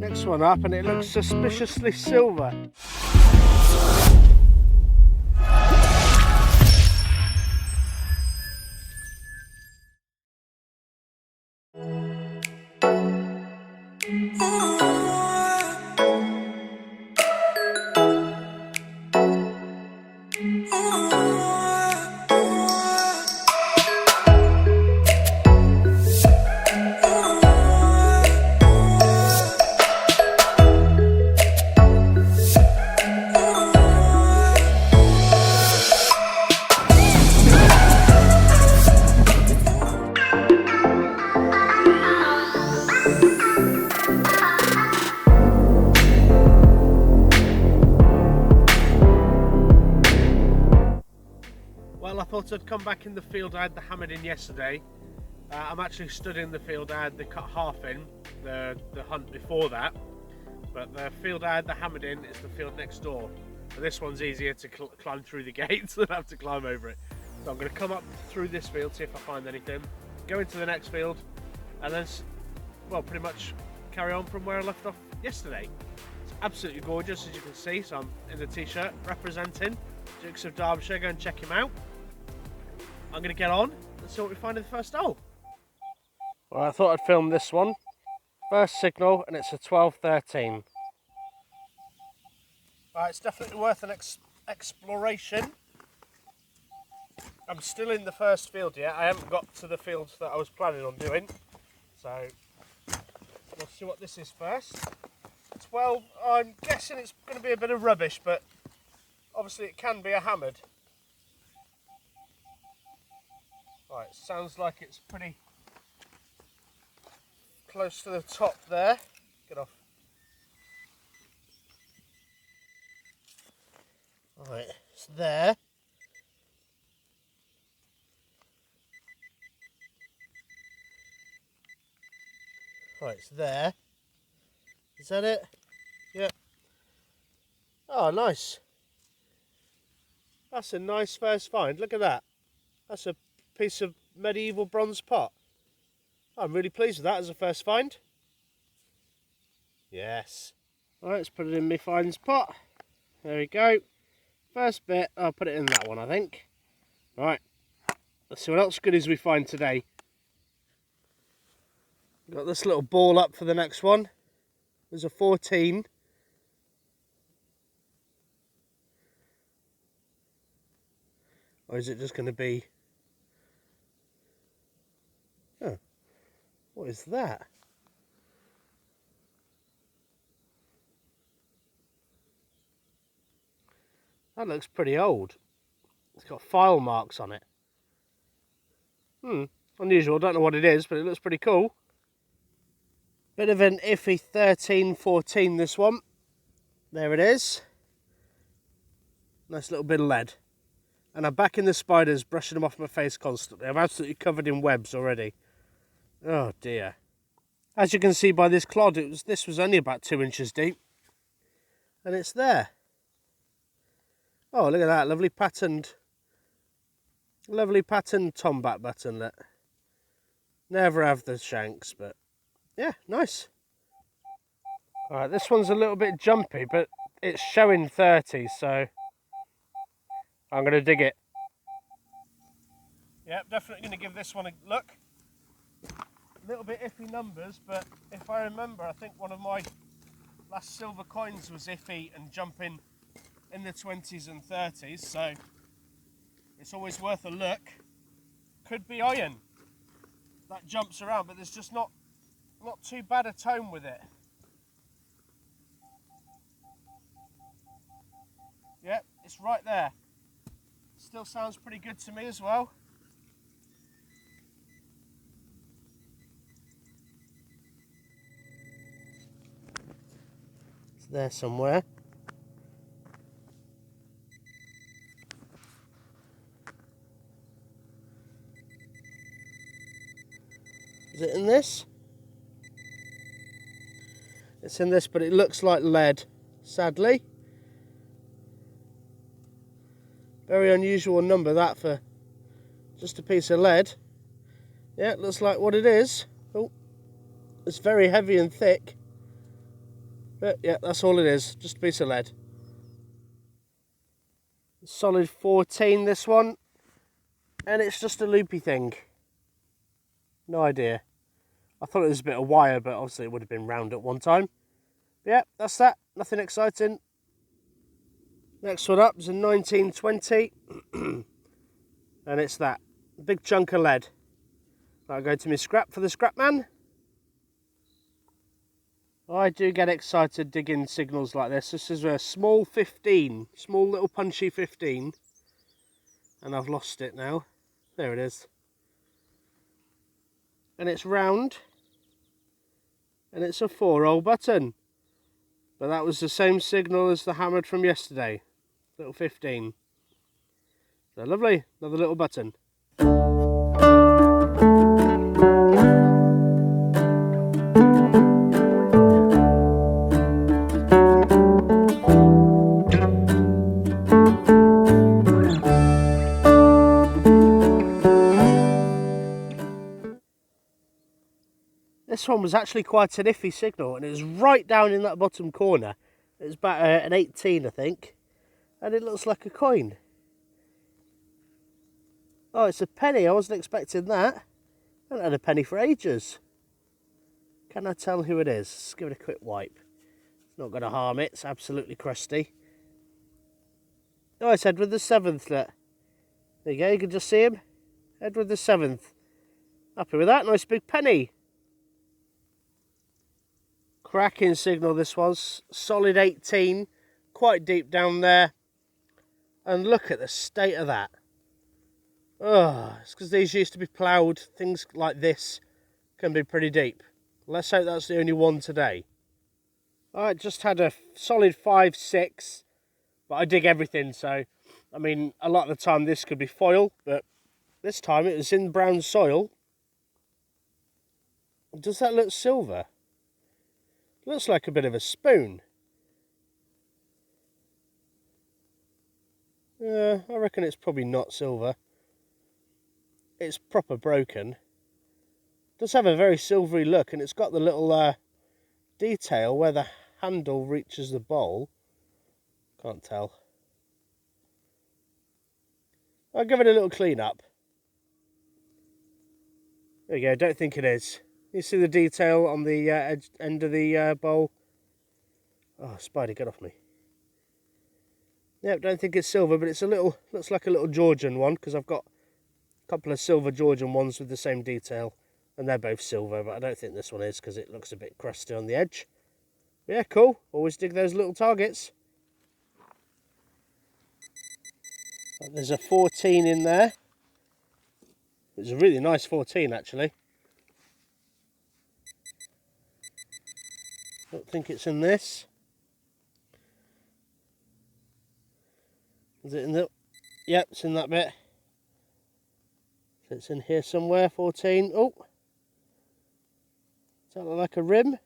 Next one up, and it looks suspiciously silver. Well, I thought I'd come back in the field. I had the hammered in yesterday. I'm actually stood in the field. I had the cut half in the hunt before that, but the field I had the hammered in is the field next door. And this one's easier to climb through the gates than have to climb over it. So I'm going to come up through this field, see if I find anything, go into the next field, and then, well, pretty much carry on from where I left off yesterday. It's absolutely gorgeous, as you can see. So I'm in the t-shirt representing Dukes of Derbyshire. Go and check him out. I'm going to get on and see what we find in the first hole. Well, I thought I'd film this one. First signal, and it's a 12-13. Right, it's definitely worth an exploration. I'm still in the first field yet. I haven't got to the fields that I was planning on doing. So, we'll see what this is first. 12, I'm guessing it's going to be a bit of rubbish, but obviously it can be a hammered. Right, sounds like it's pretty close to the top there. Get off. Right, it's there. Right, it's there. Is that it? Yep. Oh, nice. That's a nice first find. Look at that. That's a piece of medieval bronze pot. I'm really pleased with that as a first find. Yes. Alright, let's put it in my finds pot. There we go. First bit, I'll put it in that one, I think. Right, let's see what else goodies we find today. Got this little ball up for the next one. There's a 14. Or is it just going to be... Oh, what is that? That looks pretty old. It's got file marks on it. Unusual, don't know what it is, but it looks pretty cool. Bit of an iffy 13-14 this one. There it is. Nice little bit of lead. And I'm back in the spiders, brushing them off my face constantly. I'm absolutely covered in webs already. Oh dear. As you can see by this clod, this was only about 2 inches deep. And it's there. Oh, look at that, lovely patterned tombat button. That never have the shanks, but yeah, nice. Alright, this one's a little bit jumpy, but it's showing 30, so I'm going to dig it. Yep, definitely going to give this one a look. A little bit iffy numbers, but if I remember, I think one of my last silver coins was iffy and jumping in the 20s and 30s, so it's always worth a look. Could be iron. That jumps around, but there's just not too bad a tone with it. Yep, it's right there. Still sounds pretty good to me as well. It's there somewhere. Is it in this? It's in this, but it looks like lead, sadly. Very unusual number that for just a piece of lead. Yeah, it looks like what it is. Oh, it's very heavy and thick. But yeah, that's all it is, just a piece of lead. Solid 14 this one, and it's just a loopy thing. No idea. I thought it was a bit of wire, but obviously it would have been round at one time. But yeah, that's that, nothing exciting. Next one up is a 1920, and it's that big chunk of lead. I'll go to my scrap for the scrap man. I do get excited digging signals like this. This is a small 15, small little punchy 15, and I've lost it now. There it is. And it's round, and it's a 4-hole button. But that was the same signal as the hammered from yesterday, little 15. So lovely, another little button. This one was actually quite an iffy signal, and it was right down in that bottom corner. It was about an 18, I think, and it looks like a coin. Oh, it's a penny. I wasn't expecting that. I haven't had a penny for ages. Can I tell who it is? Let's give it a quick wipe. It's not going to harm it. It's absolutely crusty. Oh, it's Edward the 7th. Look. There you go. You can just see him. Edward the 7th. Happy with that. Nice big penny. Cracking signal this was. Solid 18. Quite deep down there. And look at the state of that. Oh, it's because these used to be ploughed. Things like this can be pretty deep. Let's hope that's the only one today. I just had a solid 5-6, but I dig everything, so I mean, a lot of the time this could be foil, but this time it was in brown soil. Does that look silver? Looks like a bit of a spoon. I reckon it's probably not silver. It's proper broken. It does have a very silvery look, and it's got the little detail where the handle reaches the bowl. Can't tell. I'll give it a little clean up. There you go, don't think it is. You see the detail on the end of the bowl? Oh, spider, get off me. Yep, don't think it's silver, but it's a little, looks like a little Georgian one, because I've got a couple of silver Georgian ones with the same detail, and they're both silver, but I don't think this one is, because it looks a bit crusty on the edge. But yeah, cool. Always dig those little targets. There's a 14 in there. It's a really nice 14, actually. Don't think it's in this. Is it in the... Yep, it's in that bit. So it's in here somewhere, 14. Oh! Does that look like a rim?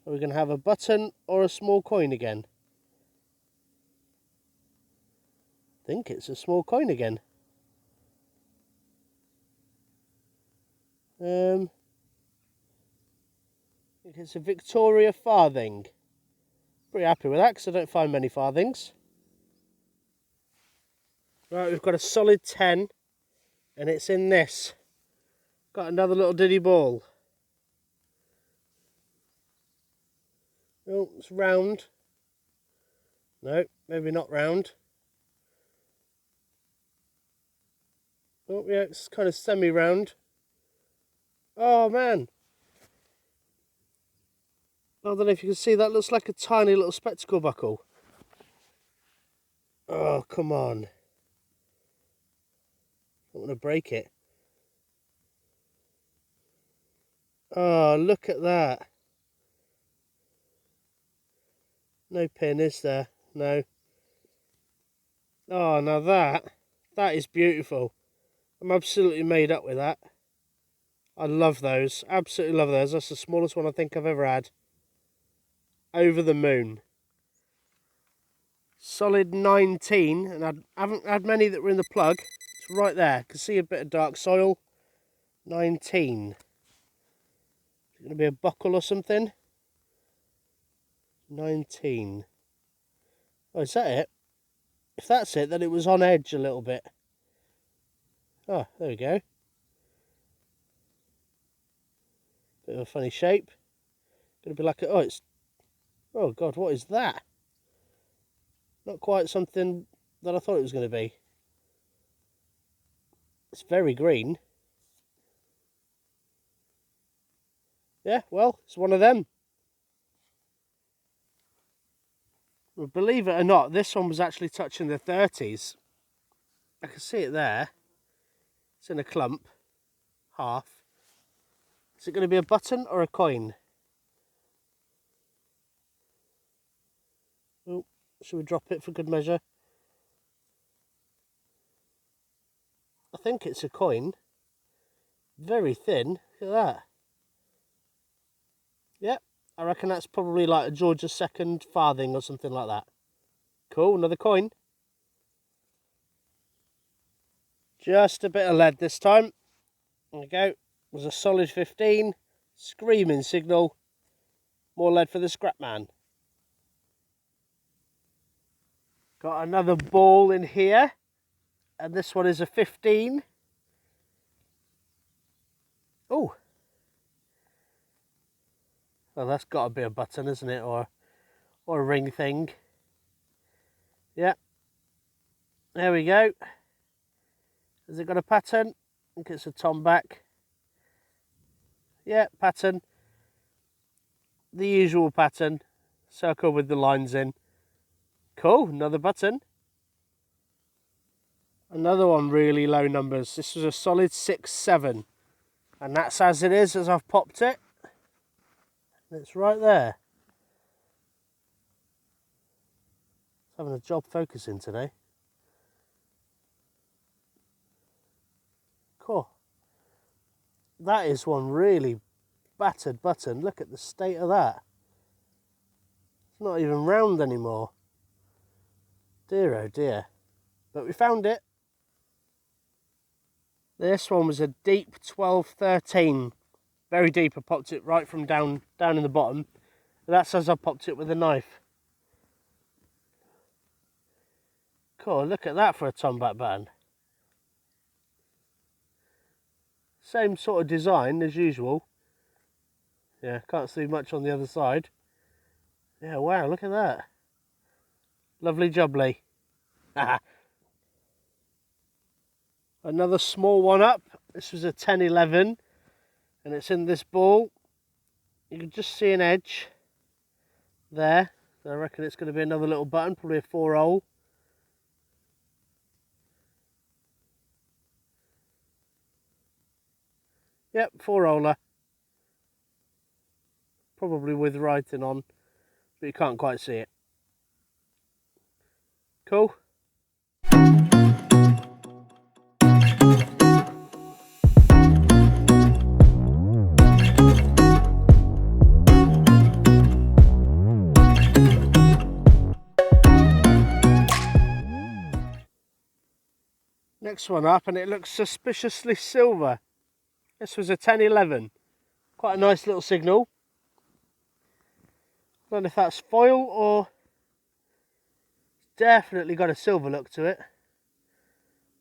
Are we going to have a button or a small coin again? I think it's a small coin again. I think it's a Victoria farthing. Pretty happy with that because I don't find many farthings. Right, we've got a solid 10 and it's in this. Got another little diddy ball. Oh, it's round. No, maybe not round. Oh yeah, it's kind of semi-round. Oh man. I don't know if you can see, that looks like a tiny little spectacle buckle. Oh, come on. I don't want to break it. Oh, look at that. No pin, is there? No. Oh, now that is beautiful. I'm absolutely made up with that. I love those. Absolutely love those. That's the smallest one I think I've ever had. Over the moon. Solid 19, and I haven't had many that were in the plug. It's right there. You can see a bit of dark soil. 19. Is it going to be a buckle or something? 19. Oh, is that it? If that's it, then it was on edge a little bit. Oh, there we go. Bit of a funny shape. Gonna be like a, oh God, what is that? Not quite something that I thought it was going to be. It's very green. Yeah, well, it's one of them. Well, believe it or not, this one was actually touching the 30s. I can see it there. It's in a clump, half. Is it going to be a button or a coin? Oh, should we drop it for good measure? I think it's a coin. Very thin. Look at that. Yep, I reckon that's probably like a Georgia second farthing or something like that. Cool, another coin. Just a bit of lead this time. There we go. It was a solid 15. Screaming signal. More lead for the scrap man. Got another ball in here. And this one is a 15. Oh. Well, that's got to be a button, isn't it? Or a ring thing. Yeah. There we go. Has it got a pattern? I think it's a tomback. Yeah, pattern. The usual pattern. Circle with the lines in. Cool, another button. Another one really low numbers. This was a solid 6-7. And that's as it is as I've popped it. It's right there. It's having a job focusing today. Cool. That is one really battered button. Look at the state of that. It's not even round anymore. Dear oh dear. But we found it. This one was a deep 12-13. Very deep. I popped it right from down in the bottom. And that's as I popped it with a knife. Cool, look at that for a tomback button. Same sort of design as usual. Yeah, can't see much on the other side. Yeah, wow, look at that. Lovely jubbly. Another small one up. This was a 10-11. And it's in this ball. You can just see an edge there. So I reckon it's going to be another little button, probably a 4-hole. Yep, 4-holer. Probably with Regton on, but you can't quite see it. Cool. Next one up, and it looks suspiciously silver. This was a 10-11. Quite a nice little signal. I don't know if that's foil or... Definitely got a silver look to it.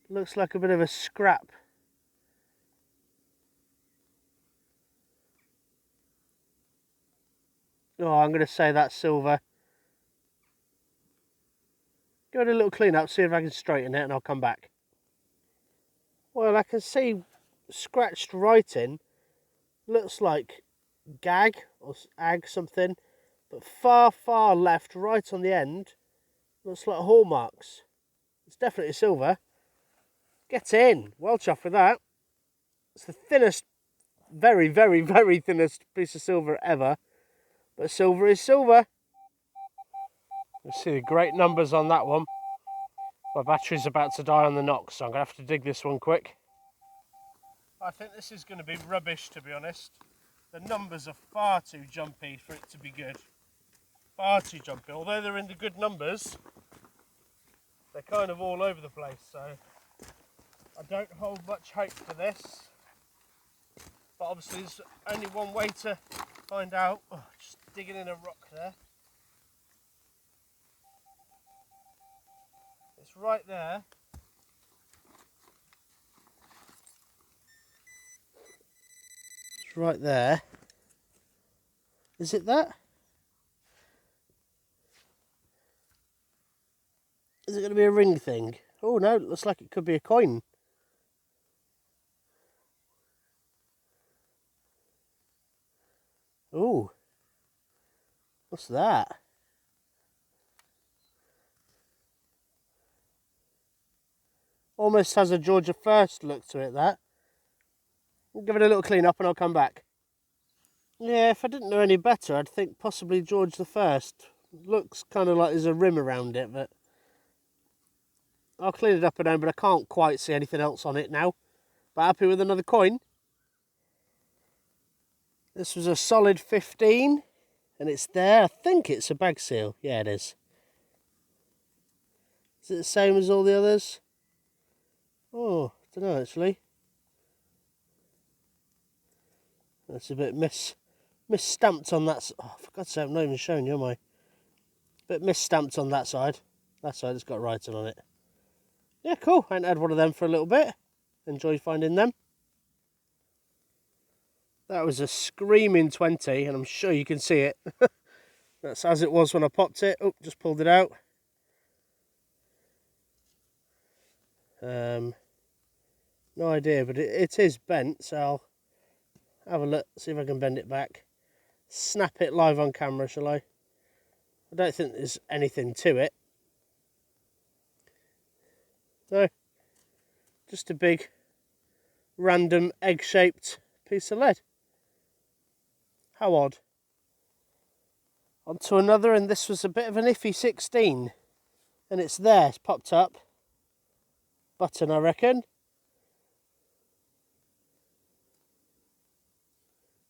Looks like a bit of a scrap. Oh, I'm going to say that's silver. Give it a little clean up, see if I can straighten it, and I'll come back. Well, I can see scratched writing. Looks like gag or ag something, but far left, right on the end, looks like hallmarks. It's definitely silver. Get in. Well chuffed with that. It's the thinnest, very thinnest piece of silver ever, but silver is silver. You see the great numbers on that one. My battery's about to die on the knock, so I'm going to have to dig this one quick. I think this is going to be rubbish, to be honest. The numbers are far too jumpy for it to be good. Far too jumpy. Although they're in the good numbers, they're kind of all over the place, so I don't hold much hope for this. But obviously there's only one way to find out. Oh, just digging in a rock there. It's right there. It's right there. Is it that? Is it going to be a ring thing? Oh no, it looks like it could be a coin. Oh, what's that? Almost has a Georgia First look to it, that. I'll give it a little clean up and I'll come back. Yeah, if I didn't know any better, I'd think possibly George the First. Looks kind of like there's a rim around it, but I'll clean it up and down, but I can't quite see anything else on it now. But happy with another coin. This was a solid 15, and it's there. I think it's a bag seal. Yeah, it is. Is it the same as all the others? Oh, I don't know actually. That's a bit misstamped on that. Oh, for God's sake, I'm not even showing you, am I? A bit misstamped on that side. That side has got Regton on it. Yeah, cool. I ain't had one of them for a little bit. Enjoyed finding them. That was a screaming 20, and I'm sure you can see it. That's as it was when I popped it. Oh, just pulled it out. No idea, but it is bent, so I'll have a look, see if I can bend it back. Snap it live on camera, shall I? I don't think there's anything to it. No, just a big, random, egg-shaped piece of lead. How odd. On to another, and this was a bit of an iffy 16. And it's there, it's popped up. Button, I reckon.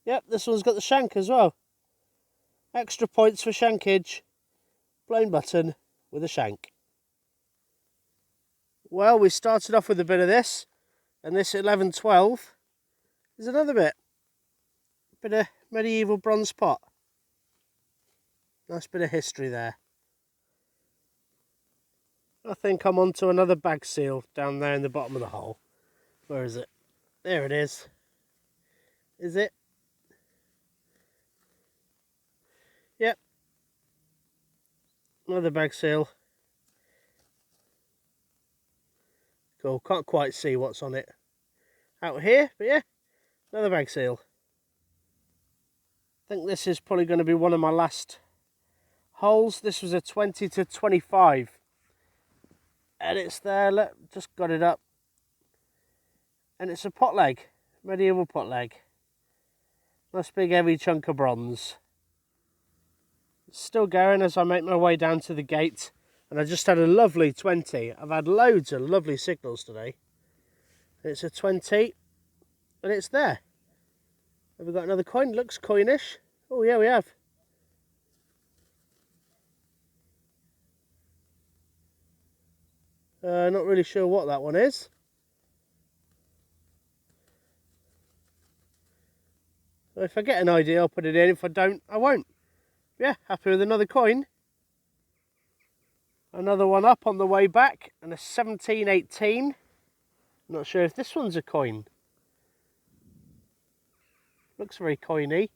Yep, this one's got the shank as well. Extra points for shankage. Plain button with a shank. Well, we started off with a bit of this, and this 1112 is another bit. Bit of medieval bronze pot. Nice bit of history there. I think I'm on to another bag seal down there in the bottom of the hole. Where is it? There it is. Is it? Yep. Another bag seal. Cool, can't quite see what's on it out here, but yeah, another bag seal. I think this is probably going to be one of my last holes. This was a 20 to 25. And it's there, look, just got it up. And it's a pot leg, medieval pot leg. Nice big heavy chunk of bronze. It's still going as I make my way down to the gate. And I just had a lovely 20. I've had loads of lovely signals today. It's a 20, and it's there. Have we got another coin? Looks coinish. Oh yeah, we have. Not really sure what that one is. If I get an idea, I'll put it in. If I don't, I won't. Yeah, happy with another coin. Another one up on the way back, and a 1718. Not sure if this one's a coin. Looks very coiny.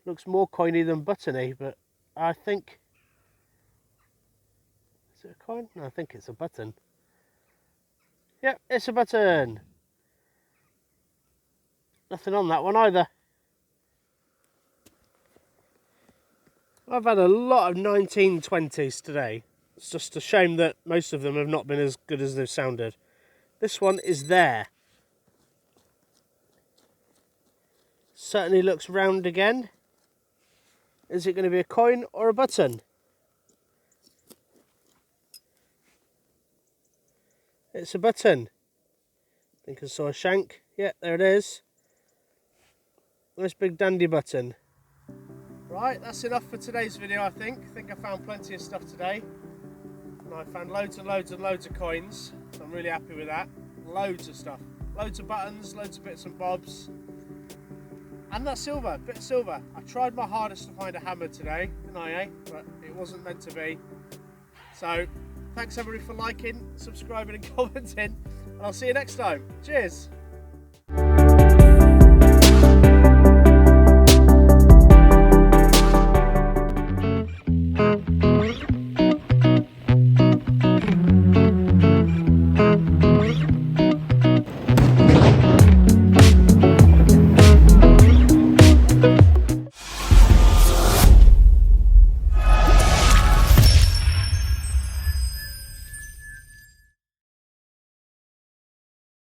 Looks more coiny than buttony, but I think... Is it a coin? No, I think it's a button. Yep, it's a button. Nothing on that one either. I've had a lot of 1920s today. It's just a shame that most of them have not been as good as they've sounded. This one is there. Certainly looks round again. Is it going to be a coin or a button? It's a button. I think I saw a shank. Yeah, there it is. Nice big dandy button. Right, that's enough for today's video, I think. I think I found plenty of stuff today. And I found loads and loads and loads of coins. So I'm really happy with that. Loads of stuff. Loads of buttons, loads of bits and bobs. And that silver, bit of silver. I tried my hardest to find a hammer today, didn't I, eh? But it wasn't meant to be. So, Thanks everybody for liking, subscribing and commenting, and I'll see you next time. Cheers.